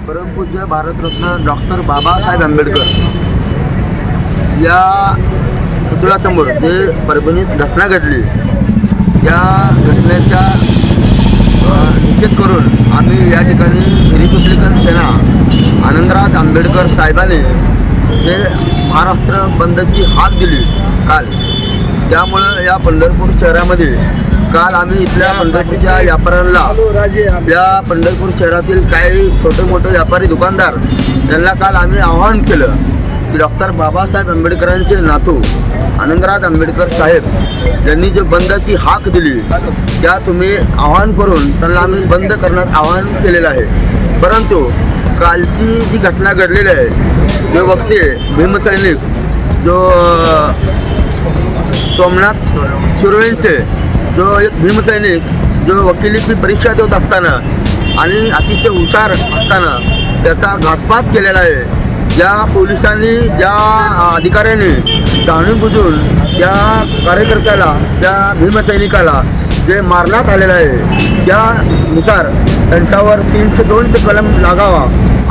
परमपूज्य भारतरत्न डॉक्टर बाबासाहेब आंबेडकर या पुतळ्यासमोर जे परभणीत घटना घडली, त्या घटनेचा निषेध करून आम्ही या ठिकाणी रिपब्लिकन सेना आनंदराज आंबेडकर साहेबांनी जे महाराष्ट्र बंदची हाक दिली काल, त्यामुळे या पंढरपूर शहरामध्ये काल आम्ही इथल्या पंढरपूरच्या व्यापाऱ्यांना, या पंढरपूर शहरातील काही छोटे मोठे व्यापारी दुकानदार यांना काल आम्ही आवाहन केलं की डॉक्टर बाबासाहेब आंबेडकरांचे नातू आनंदराज आंबेडकर साहेब यांनी जे बंदची हाक दिली त्या तुम्ही आवाहन करून त्यांना आम्ही बंद करण्यास आवाहन केलेलं आहे। परंतु कालची जी घटना घडलेली आहे, जो व्यक्ती भीमसैनिक जो सोमनाथ सुर्वेंचे जो एक भीमसैनिक जो वकिलीची परीक्षा देत असताना आणि अतिशय हुशार असताना त्याचा घातपात केलेला आहे। ज्या पोलिसांनी, ज्या अधिकाऱ्यांनी जाणून-बुजून त्या कार्यकर्त्याला, त्या भीमसैनिकाला जे मारण्यात आलेलं आहे, त्यानुसार त्यांच्यावर 302 कलम लागावा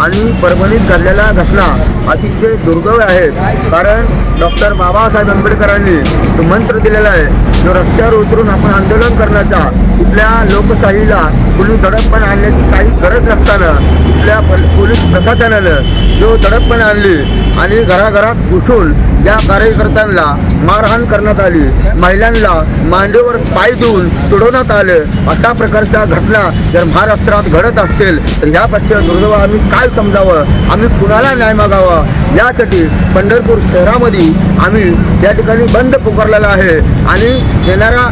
आणि परभणीत घडलेल्या घटना अतिशय दुर्दैव आहेत। कारण डॉक्टर बाबासाहेब आंबेडकरांनी जो मंत्र दिलेला आहे, जो रस्त्यावर उतरून आपण आंदोलन करण्याचा, इथल्या लोकशाहीला कुणी दडपण आणण्याची काही गरज नसताना इथल्या पोलीस प्रशासनानं जो दडपण आणली आणि घराघरात घुसून या कार्यकर्त्यांना मारहाण करण्यात आली, महिलांना मांडीवर पाय देऊन सोडवण्यात आलं, अशा प्रकारच्या घटना जर महाराष्ट्रात घडत असतील तर ह्यापेक्षा दुर्दैव आम्ही काय समजावं, आम्ही कुणाला न्याय मागावा, यासाठी पंढरपूर शहरामध्ये आम्ही या ठिकाणी बंद पुकारलेला आहे। आणि येणाऱ्या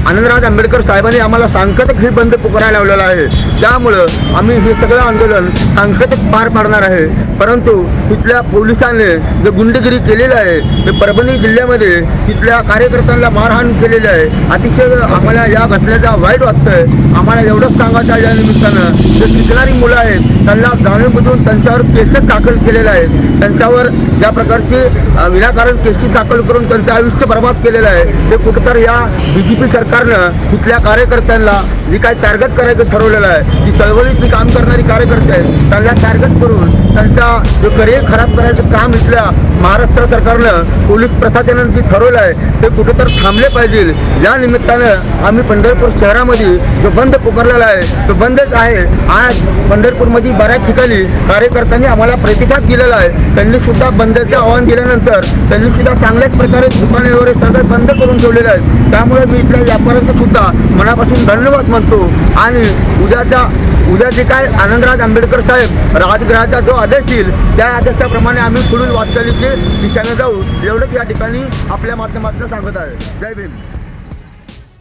आनंदराज आंबेडकर साहेबांनी आम्हाला सांकेतिक ही बंद पुकारायला लावलेला आहे। त्यामुळं आम्ही हे सगळं आंदोलन सांकेतिक पार पाडणार आहे। परंतु तिथल्या पोलिसांनी जे गुंडगिरी केलेलं आहे, ते परभणी जिल्ह्यामध्ये तिथल्या कार्यकर्त्यांना मारहाण केलेली आहे। अतिशय आम्हाला या घटनेचा वाईट वाटतंय। आम्हाला एवढंच सांगायचं आहे, या निमित्तानं जे शिकणारी मुलं आहेत त्यांना जाणून-बुजून त्यांच्यावर केसेस दाखल केलेले आहेत, त्यांच्यावर ज्या प्रकारची विनाकारण केसेस दाखल करून त्यांचं आयुष्य बर्बाद केलेलं आहे। ते कुठंतर या BJP सरकारनं तिथल्या कार्यकर्त्यांना जी काही टार्गेट करायचं ठरवलेलं आहे, ती चळवळीतली काम करणारी कार्यकर्ते आहेत त्यांना टार्गेट करून त्यांचा जो करिअर खराब करायचं काम इथल्या महाराष्ट्र सरकारनं, पोलीस प्रशासनानं जे ठरवलं आहे ते कुठेतर थांबले पाहिजे। या निमित्तानं आम्ही पंढरपूर शहरामध्ये जो बंद पुकारलेला आहे तो बंदच आहे। आज पंढरपूरमध्ये बऱ्याच ठिकाणी कार्यकर्त्यांनी आम्हाला प्रतिसाद दिलेला आहे। त्यांनी सुद्धा बंदचे आवाहन दिल्यानंतर त्यांनी सुद्धा चांगल्याच प्रकारे दुकाने वगैरे सगळे बंद करून ठेवलेले आहेत। त्यामुळे मी इथल्या व्यापाऱ्यांचं सुद्धा मनापासून धन्यवाद मानतो। आणि उद्या जे काय आनंदराज आंबेडकर साहेब राजगृहाचा जो आदेश देईल त्या आदेशाप्रमाणे आम्ही पुढील वाटचालीची दिशेने जाऊ, एवढंच या ठिकाणी आपल्या माध्यमातून सांगत आहे। जय भीम।